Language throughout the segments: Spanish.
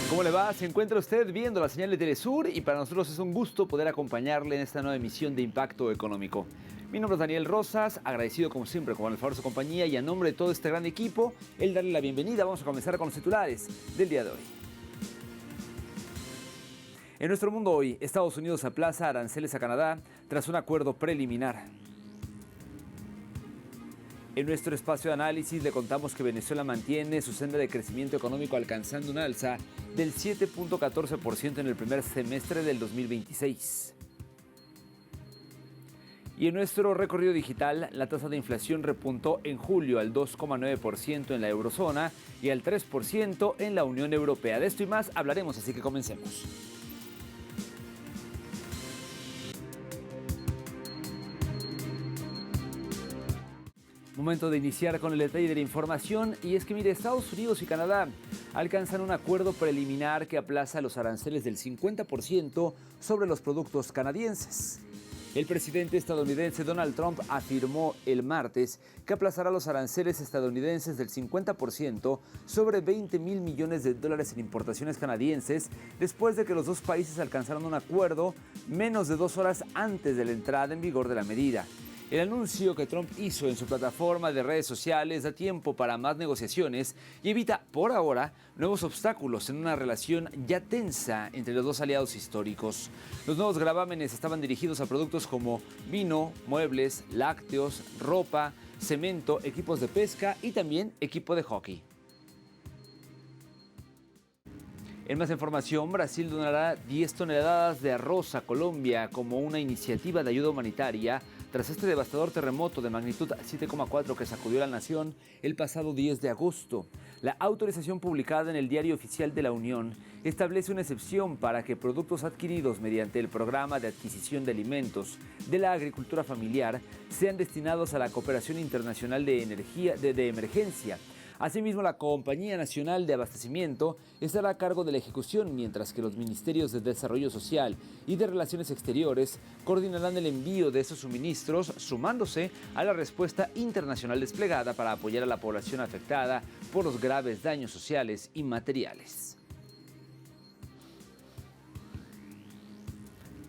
¿Cómo le va? Se encuentra usted viendo la señal de Telesur y para nosotros es un gusto poder acompañarle en esta nueva emisión de Impacto Económico. Mi nombre es Daniel Rosas, agradecido como siempre con el favor de su compañía y a nombre de todo este gran equipo, el darle la bienvenida. Vamos a comenzar con los titulares del día de hoy. En nuestro mundo hoy, Estados Unidos aplaza aranceles a Canadá tras un acuerdo preliminar. En nuestro espacio de análisis le contamos que Venezuela mantiene su senda de crecimiento económico alcanzando un alza del 7.14% en el primer semestre del 2026. Y en nuestro recorrido digital, la tasa de inflación repuntó en julio al 2,9% en la eurozona y al 3% en la Unión Europea. De esto y más hablaremos, así que comencemos. Momento de iniciar con el detalle de la información y es que mire, Estados Unidos y Canadá alcanzan un acuerdo preliminar que aplaza los aranceles del 50% sobre los productos canadienses. El presidente estadounidense Donald Trump afirmó el martes que aplazará los aranceles estadounidenses del 50% sobre $20 mil millones en importaciones canadienses después de que los dos países alcanzaron un acuerdo menos de 2 horas antes de la entrada en vigor de la medida. El anuncio que Trump hizo en su plataforma de redes sociales da tiempo para más negociaciones y evita, por ahora, nuevos obstáculos en una relación ya tensa entre los dos aliados históricos. Los nuevos gravámenes estaban dirigidos a productos como vino, muebles, lácteos, ropa, cemento, equipos de pesca y también equipo de hockey. En más información, Brasil donará 10 toneladas de arroz a Colombia como una iniciativa de ayuda humanitaria tras este devastador terremoto de magnitud 7,4 que sacudió a la nación el pasado 10 de agosto. La autorización publicada en el Diario Oficial de la Unión establece una excepción para que productos adquiridos mediante el Programa de Adquisición de Alimentos de la Agricultura Familiar sean destinados a la Cooperación Internacional de Emergencia. Asimismo, la Compañía Nacional de Abastecimiento estará a cargo de la ejecución, mientras que los Ministerios de Desarrollo Social y de Relaciones Exteriores coordinarán el envío de esos suministros, sumándose a la respuesta internacional desplegada para apoyar a la población afectada por los graves daños sociales y materiales.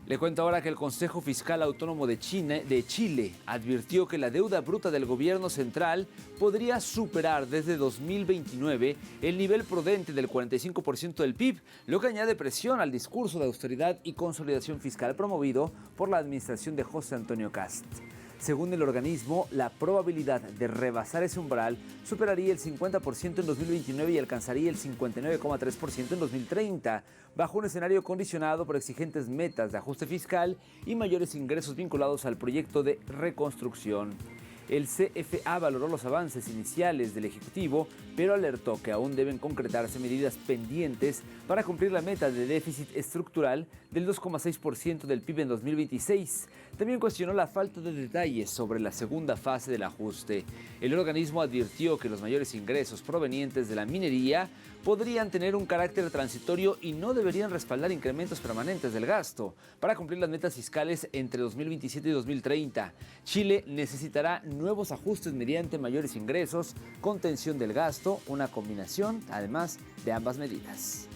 Le cuento ahora que el Consejo Fiscal Autónomo de Chile advirtió que la deuda bruta del gobierno central podría superar desde 2029 el nivel prudente del 45% del PIB, lo que añade presión al discurso de austeridad y consolidación fiscal promovido por la administración de José Antonio Kast. Según el organismo, la probabilidad de rebasar ese umbral superaría el 50% en 2029 y alcanzaría el 59,3% en 2030, bajo un escenario condicionado por exigentes metas de ajuste fiscal y mayores ingresos vinculados al proyecto de reconstrucción. El CFA valoró los avances iniciales del Ejecutivo, pero alertó que aún deben concretarse medidas pendientes para cumplir la meta de déficit estructural del 2,6% del PIB en 2026. También cuestionó la falta de detalles sobre la segunda fase del ajuste. El organismo advirtió que los mayores ingresos provenientes de la minería podrían tener un carácter transitorio y no deberían respaldar incrementos permanentes del gasto. Para cumplir las metas fiscales entre 2027 y 2030, Chile necesitará nuevos ajustes mediante mayores ingresos, contención del gasto, una combinación, además, de ambas medidas.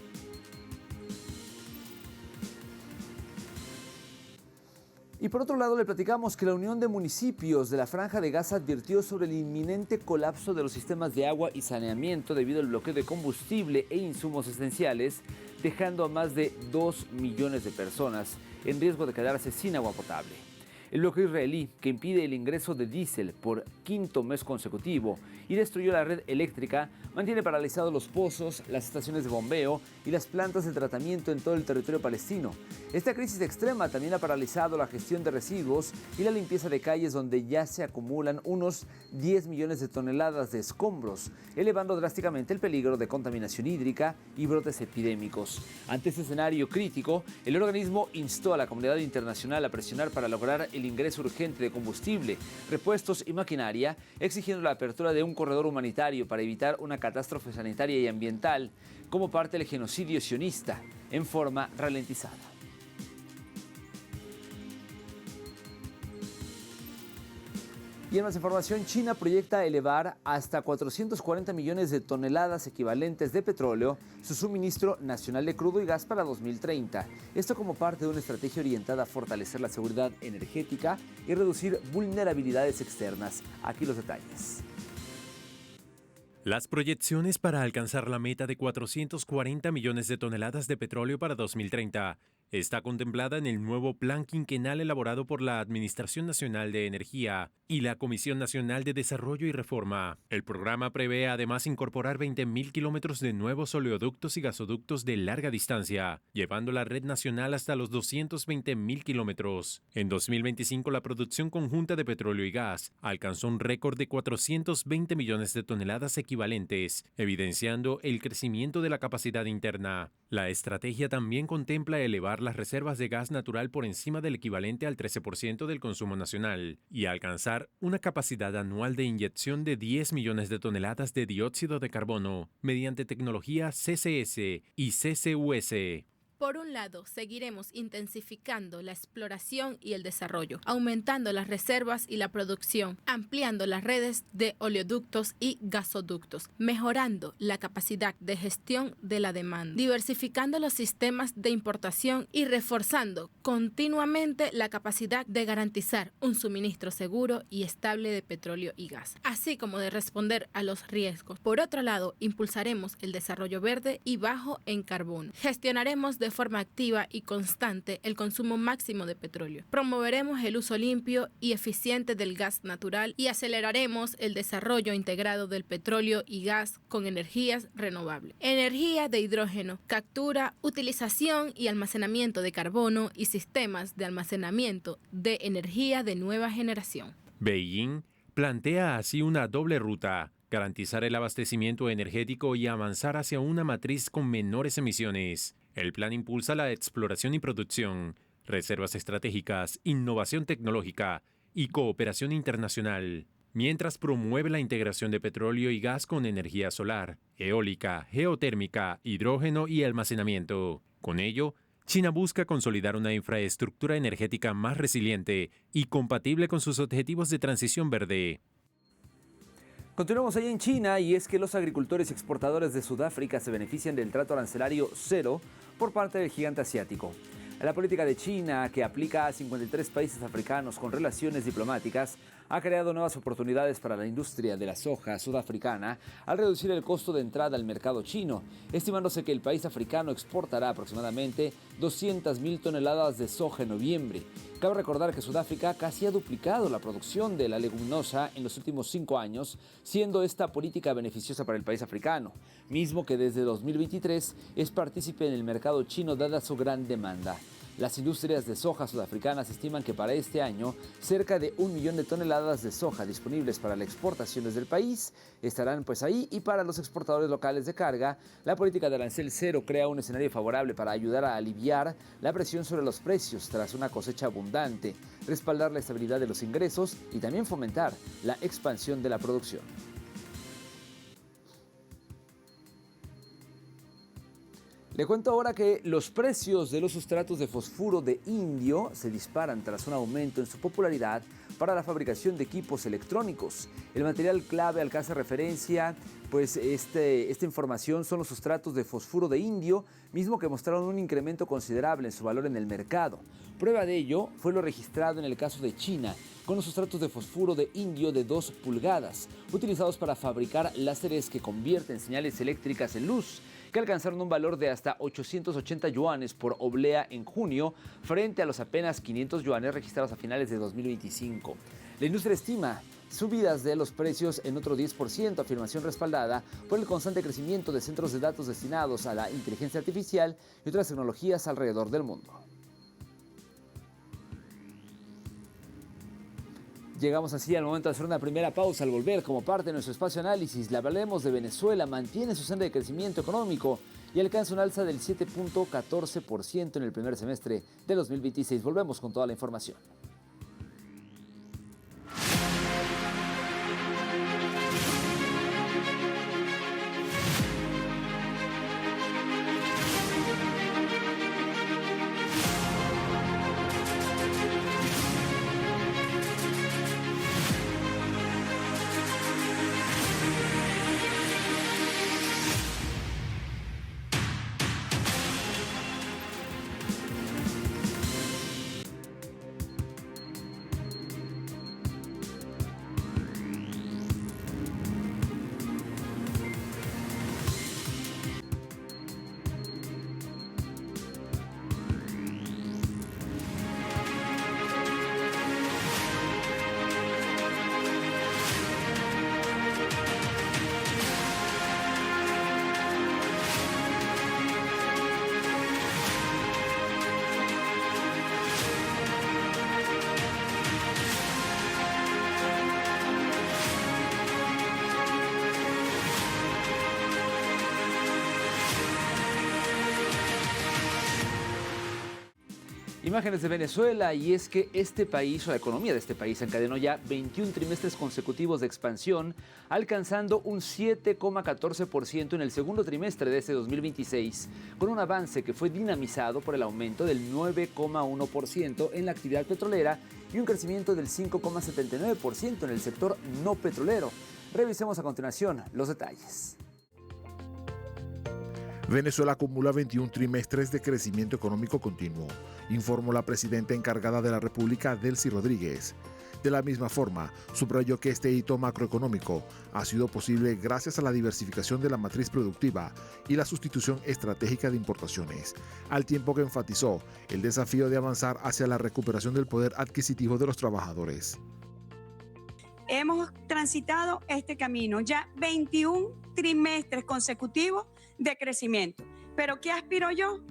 Y por otro lado, le platicamos que la Unión de Municipios de la Franja de Gaza advirtió sobre el inminente colapso de los sistemas de agua y saneamiento debido al bloqueo de combustible e insumos esenciales, dejando a más de 2 millones de personas en riesgo de quedarse sin agua potable. El bloqueo israelí, que impide el ingreso de diésel por quinto mes consecutivo y destruyó la red eléctrica, mantiene paralizados los pozos, las estaciones de bombeo y las plantas de tratamiento en todo el territorio palestino. Esta crisis extrema también ha paralizado la gestión de residuos y la limpieza de calles, donde ya se acumulan unos 10 millones de toneladas de escombros, elevando drásticamente el peligro de contaminación hídrica y brotes epidémicos. Ante este escenario crítico, el organismo instó a la comunidad internacional a presionar para lograr el ingreso urgente de combustible, repuestos y maquinaria, exigiendo la apertura de un corredor humanitario para evitar una catástrofe sanitaria y ambiental como parte del genocidio sionista en forma ralentizada. Y en más información, China proyecta elevar hasta 440 millones de toneladas equivalentes de petróleo su suministro nacional de crudo y gas para 2030. Esto como parte de una estrategia orientada a fortalecer la seguridad energética y reducir vulnerabilidades externas. Aquí los detalles. Las proyecciones para alcanzar la meta de 440 millones de toneladas de petróleo para 2030 está contemplada en el nuevo plan quinquenal elaborado por la Administración Nacional de Energía y la Comisión Nacional de Desarrollo y Reforma. El programa prevé además incorporar 20.000 kilómetros de nuevos oleoductos y gasoductos de larga distancia, llevando la red nacional hasta los 220.000 kilómetros. En 2025, la producción conjunta de petróleo y gas alcanzó un récord de 420 millones de toneladas equivalentes, evidenciando el crecimiento de la capacidad interna. La estrategia también contempla elevar las reservas de gas natural por encima del equivalente al 13% del consumo nacional y alcanzar una capacidad anual de inyección de 10 millones de toneladas de dióxido de carbono mediante tecnología CCS y CCUS. Por un lado, seguiremos intensificando la exploración y el desarrollo, aumentando las reservas y la producción, ampliando las redes de oleoductos y gasoductos, mejorando la capacidad de gestión de la demanda, diversificando los sistemas de importación y reforzando continuamente la capacidad de garantizar un suministro seguro y estable de petróleo y gas, así como de responder a los riesgos. Por otro lado, impulsaremos el desarrollo verde y bajo en carbono. Gestionaremos de forma activa y constante el consumo máximo de petróleo. Promoveremos el uso limpio y eficiente del gas natural y aceleraremos el desarrollo integrado del petróleo y gas con energías renovables. Energía de hidrógeno, captura, utilización y almacenamiento de carbono y sistemas de almacenamiento de energía de nueva generación. Beijing plantea así una doble ruta: garantizar el abastecimiento energético y avanzar hacia una matriz con menores emisiones. El plan impulsa la exploración y producción, reservas estratégicas, innovación tecnológica y cooperación internacional, mientras promueve la integración de petróleo y gas con energía solar, eólica, geotérmica, hidrógeno y almacenamiento. Con ello, China busca consolidar una infraestructura energética más resiliente y compatible con sus objetivos de transición verde. Continuamos ahí en China, y es que los agricultores y exportadores de Sudáfrica se benefician del trato arancelario cero por parte del gigante asiático. La política de China, que aplica a 53 países africanos con relaciones diplomáticas, ha creado nuevas oportunidades para la industria de la soja sudafricana al reducir el costo de entrada al mercado chino, estimándose que el país africano exportará aproximadamente 200.000 toneladas de soja en noviembre. Cabe recordar que Sudáfrica casi ha duplicado la producción de la leguminosa en los últimos 5 años, siendo esta política beneficiosa para el país africano, mismo que desde 2023 es partícipe en el mercado chino dada su gran demanda. Las industrias de soja sudafricanas estiman que para este año cerca de 1 millón de toneladas de soja disponibles para la exportación desde el país estarán pues ahí, y para los exportadores locales de carga, la política de arancel cero crea un escenario favorable para ayudar a aliviar la presión sobre los precios tras una cosecha abundante, respaldar la estabilidad de los ingresos y también fomentar la expansión de la producción. Le cuento ahora que los precios de los sustratos de fosfuro de indio se disparan tras un aumento en su popularidad para la fabricación de equipos electrónicos. El material clave al que hace referencia esta información son los sustratos de fosfuro de indio, mismo que mostraron un incremento considerable en su valor en el mercado. Prueba de ello fue lo registrado en el caso de China, con los sustratos de fosfuro de indio de 2 pulgadas, utilizados para fabricar láseres que convierten señales eléctricas en luz, que alcanzaron un valor de hasta 880 yuanes por oblea en junio, frente a los apenas 500 yuanes registrados a finales de 2025. La industria estima subidas de los precios en otro 10%, afirmación respaldada por el constante crecimiento de centros de datos destinados a la inteligencia artificial y otras tecnologías alrededor del mundo. Llegamos así al momento de hacer una primera pausa. Al volver, como parte de nuestro espacio análisis, le hablaremos de Venezuela. Mantiene su senda de crecimiento económico y alcanza un alza del 7.14% en el primer semestre de 2026. Volvemos con toda la información. Imágenes de Venezuela, y es que este país, o la economía de este país, encadenó ya 21 trimestres consecutivos de expansión, alcanzando un 7,14% en el segundo trimestre de este 2026, con un avance que fue dinamizado por el aumento del 9,1% en la actividad petrolera y un crecimiento del 5,79% en el sector no petrolero. Revisemos a continuación los detalles. Venezuela acumula 21 trimestres de crecimiento económico continuo, informó la presidenta encargada de la República, Delcy Rodríguez. De la misma forma, subrayó que este hito macroeconómico ha sido posible gracias a la diversificación de la matriz productiva y la sustitución estratégica de importaciones, al tiempo que enfatizó el desafío de avanzar hacia la recuperación del poder adquisitivo de los trabajadores. Hemos transitado este camino, ya 21 trimestres consecutivos de crecimiento. ¿Pero qué aspiro yo?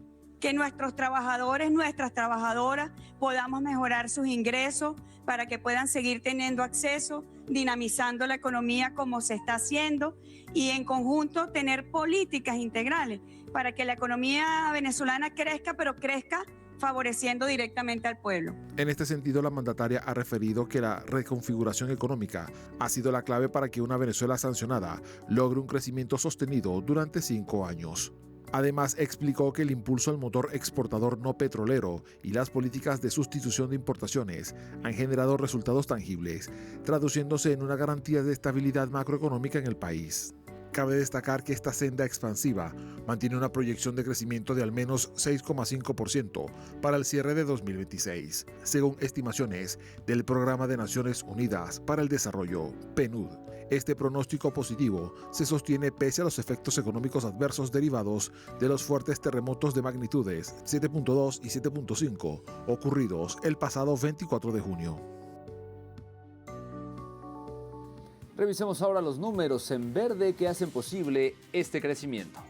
Que nuestros trabajadores, nuestras trabajadoras podamos mejorar sus ingresos para que puedan seguir teniendo acceso, dinamizando la economía como se está haciendo y en conjunto tener políticas integrales para que la economía venezolana crezca, pero crezca favoreciendo directamente al pueblo. En este sentido, la mandataria ha referido que la reconfiguración económica ha sido la clave para que una Venezuela sancionada logre un crecimiento sostenido durante 5 años. Además, explicó que el impulso al motor exportador no petrolero y las políticas de sustitución de importaciones han generado resultados tangibles, traduciéndose en una garantía de estabilidad macroeconómica en el país. Cabe destacar que esta senda expansiva mantiene una proyección de crecimiento de al menos 6,5% para el cierre de 2026, según estimaciones del Programa de Naciones Unidas para el Desarrollo, PNUD. Este pronóstico positivo se sostiene pese a los efectos económicos adversos derivados de los fuertes terremotos de magnitudes 7.2 y 7.5 ocurridos el pasado 24 de junio. Revisemos ahora los números en verde que hacen posible este crecimiento.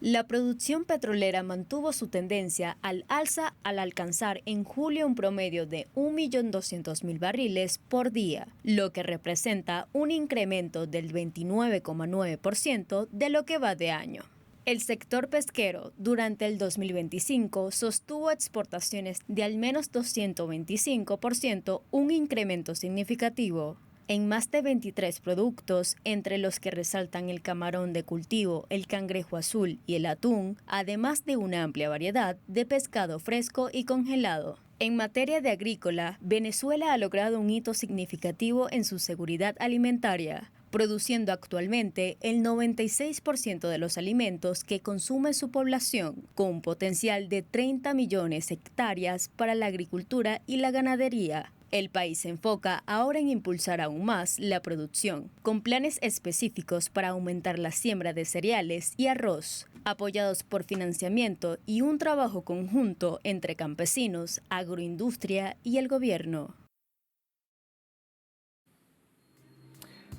La producción petrolera mantuvo su tendencia al alza al alcanzar en julio un promedio de 1.200.000 barriles por día, lo que representa un incremento del 29,9% de lo que va de año. El sector pesquero durante el 2025 sostuvo exportaciones de al menos 225%, un incremento significativo en más de 23 productos, entre los que resaltan el camarón de cultivo, el cangrejo azul y el atún, además de una amplia variedad de pescado fresco y congelado. En materia de agrícola, Venezuela ha logrado un hito significativo en su seguridad alimentaria, produciendo actualmente el 96% de los alimentos que consume su población, con un potencial de 30 millones de hectáreas para la agricultura y la ganadería. El país se enfoca ahora en impulsar aún más la producción, con planes específicos para aumentar la siembra de cereales y arroz, apoyados por financiamiento y un trabajo conjunto entre campesinos, agroindustria y el gobierno.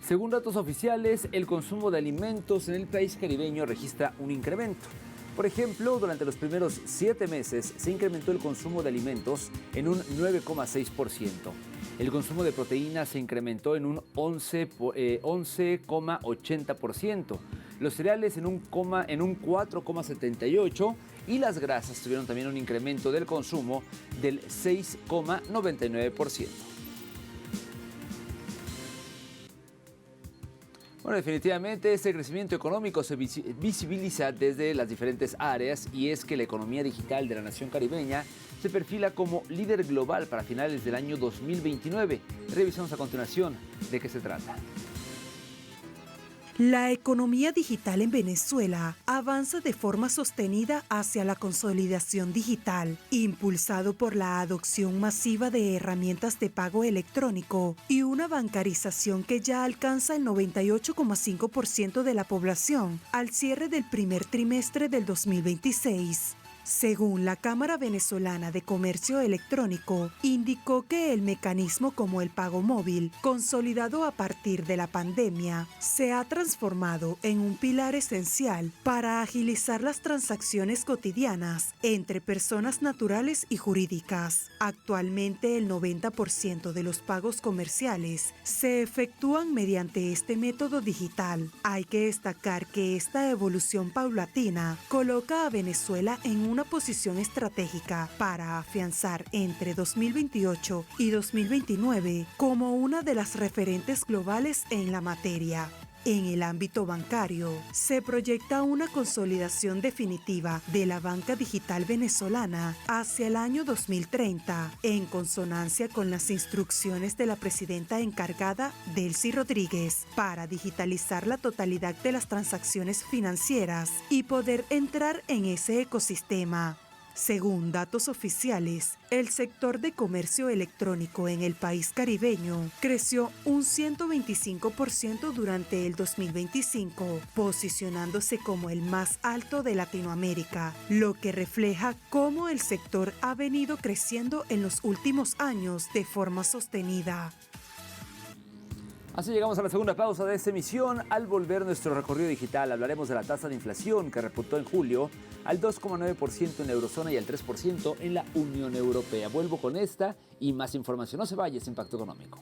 Según datos oficiales, el consumo de alimentos en el país caribeño registra un incremento. Por ejemplo, durante los primeros 7 meses se incrementó el consumo de alimentos en un 9,6%. El consumo de proteínas se incrementó en un 11,80%. Los cereales en un 4,78% y las grasas tuvieron también un incremento del consumo del 6,99%. Bueno, definitivamente este crecimiento económico se visibiliza desde las diferentes áreas, y es que la economía digital de la nación caribeña se perfila como líder global para finales del año 2029. Revisamos a continuación de qué se trata. La economía digital en Venezuela avanza de forma sostenida hacia la consolidación digital, impulsado por la adopción masiva de herramientas de pago electrónico y una bancarización que ya alcanza el 98,5% de la población al cierre del primer trimestre del 2026. Según la Cámara Venezolana de Comercio Electrónico, indicó que el mecanismo como el pago móvil, consolidado a partir de la pandemia, se ha transformado en un pilar esencial para agilizar las transacciones cotidianas entre personas naturales y jurídicas. Actualmente, el 90% de los pagos comerciales se efectúan mediante este método digital. Hay que destacar que esta evolución paulatina coloca a Venezuela en una posición estratégica para afianzar entre 2028 y 2029 como una de las referentes globales en la materia. En el ámbito bancario, se proyecta una consolidación definitiva de la banca digital venezolana hacia el año 2030, en consonancia con las instrucciones de la presidenta encargada, Delcy Rodríguez, para digitalizar la totalidad de las transacciones financieras y poder entrar en ese ecosistema. Según datos oficiales, el sector de comercio electrónico en el país caribeño creció un 125% durante el 2025, posicionándose como el más alto de Latinoamérica, lo que refleja cómo el sector ha venido creciendo en los últimos años de forma sostenida. Así llegamos a la segunda pausa de esta emisión. Al volver nuestro recorrido digital, hablaremos de la tasa de inflación que repuntó en julio al 2,9% en la eurozona y al 3% en la Unión Europea. Vuelvo con esta y más información. No se vaya, es Impacto Económico.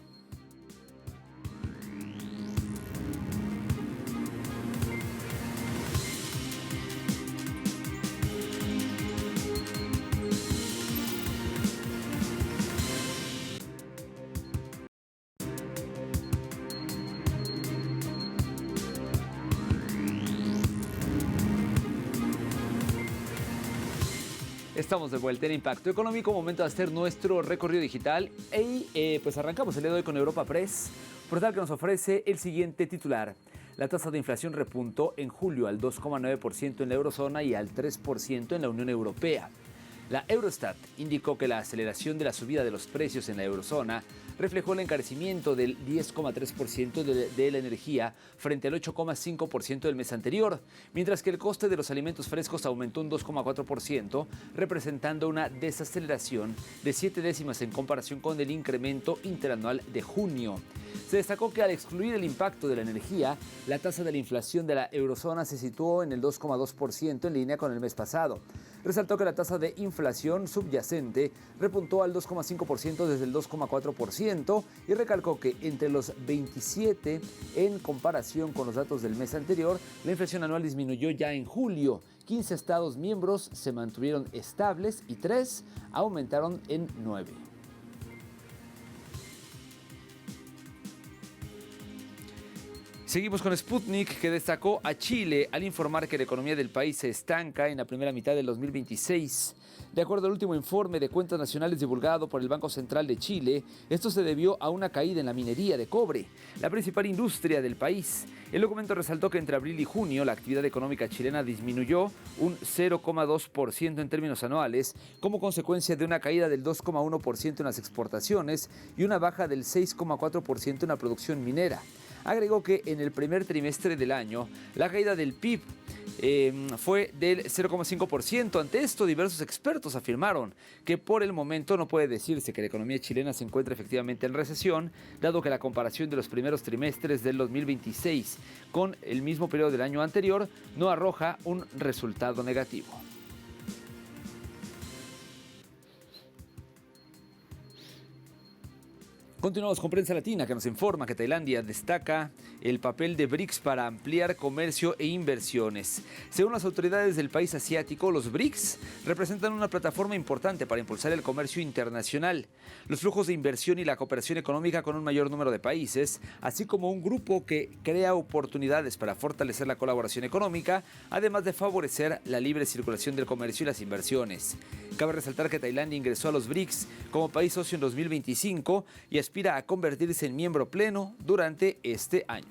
Estamos de vuelta en Impacto Económico, momento de hacer nuestro recorrido digital y pues arrancamos el día de hoy con Europa Press, portal que nos ofrece el siguiente titular. La tasa de inflación repuntó en julio al 2,9% en la eurozona y al 3% en la Unión Europea. La Eurostat indicó que la aceleración de la subida de los precios en la eurozona reflejó el encarecimiento del 10,3% de la energía frente al 8,5% del mes anterior, mientras que el coste de los alimentos frescos aumentó un 2,4%, representando una desaceleración de 7 décimas en comparación con el incremento interanual de junio. Se destacó que al excluir el impacto de la energía, la tasa de la inflación de la eurozona se situó en el 2,2% en línea con el mes pasado. Resaltó que la tasa de inflación subyacente repuntó al 2,5% desde el 2,4% y recalcó que entre los 27 en comparación con los datos del mes anterior, la inflación anual disminuyó ya en julio. 15 estados miembros se mantuvieron estables y 3 aumentaron en 9. Seguimos con Sputnik, que destacó a Chile al informar que la economía del país se estanca en la primera mitad del 2026. De acuerdo al último informe de cuentas nacionales divulgado por el Banco Central de Chile, esto se debió a una caída en la minería de cobre, la principal industria del país. El documento resaltó que entre abril y junio la actividad económica chilena disminuyó un 0,2% en términos anuales, como consecuencia de una caída del 2,1% en las exportaciones y una baja del 6,4% en la producción minera. Agregó que en el primer trimestre del año la caída del PIB fue del 0,5%. Ante esto, diversos expertos afirmaron que por el momento no puede decirse que la economía chilena se encuentra efectivamente en recesión, dado que la comparación de los primeros trimestres del 2026 con el mismo periodo del año anterior no arroja un resultado negativo. Continuamos con Prensa Latina, que nos informa que Tailandia destaca el papel de BRICS para ampliar comercio e inversiones. Según las autoridades del país asiático, los BRICS representan una plataforma importante para impulsar el comercio internacional, los flujos de inversión y la cooperación económica con un mayor número de países, así como un grupo que crea oportunidades para fortalecer la colaboración económica, además de favorecer la libre circulación del comercio y las inversiones. Cabe resaltar que Tailandia ingresó a los BRICS como país socio en 2025 y aspira a convertirse en miembro pleno durante este año.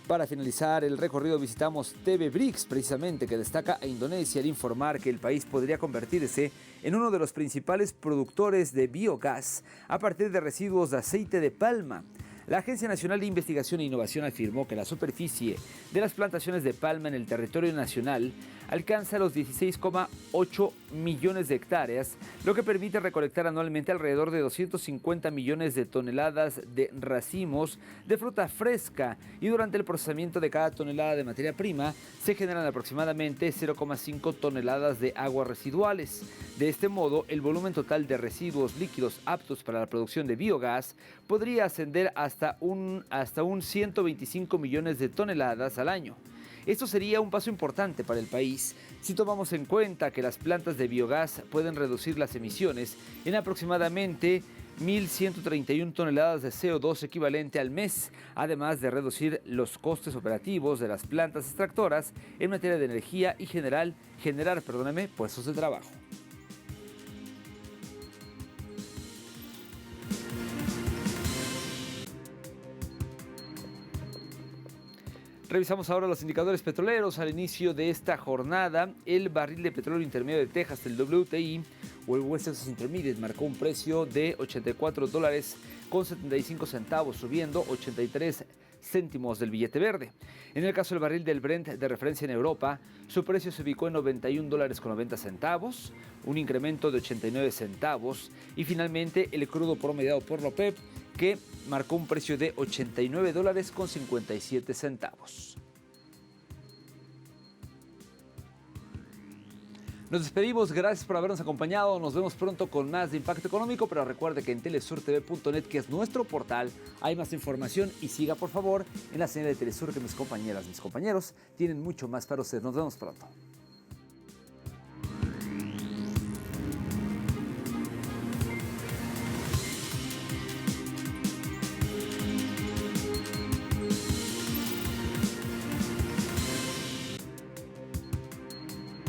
Para finalizar el recorrido visitamos TV BRICS, precisamente, que destaca a Indonesia al informar que el país podría convertirse en uno de los principales productores de biogás a partir de residuos de aceite de palma. La Agencia Nacional de Investigación e Innovación afirmó que la superficie de las plantaciones de palma en el territorio nacional alcanza los 16,8 millones de hectáreas, lo que permite recolectar anualmente alrededor de 250 millones de toneladas de racimos de fruta fresca, y durante el procesamiento de cada tonelada de materia prima se generan aproximadamente 0,5 toneladas de aguas residuales. De este modo, el volumen total de residuos líquidos aptos para la producción de biogás podría ascender hasta un 125 millones de toneladas al año. Esto sería un paso importante para el país si tomamos en cuenta que las plantas de biogás pueden reducir las emisiones en aproximadamente 1.131 toneladas de CO2 equivalente al mes, además de reducir los costes operativos de las plantas extractoras en materia de energía y generar puestos de trabajo. Revisamos ahora los indicadores petroleros. Al inicio de esta jornada, el barril de petróleo intermedio de Texas, el WTI, o el West Texas Intermediate, marcó un precio de $84.75, subiendo 83 céntimos del billete verde. En el caso del barril del Brent de referencia en Europa, su precio se ubicó en $91.90, un incremento de 89 centavos. Y finalmente, el crudo promediado por la OPEP, que marcó un precio de $89.57. Nos despedimos, gracias por habernos acompañado. Nos vemos pronto con más de Impacto Económico, pero recuerde que en telesurtv.net, que es nuestro portal, hay más información, y siga por favor en la señal de Telesur, que mis compañeras, mis compañeros tienen mucho más para ustedes. Nos vemos pronto.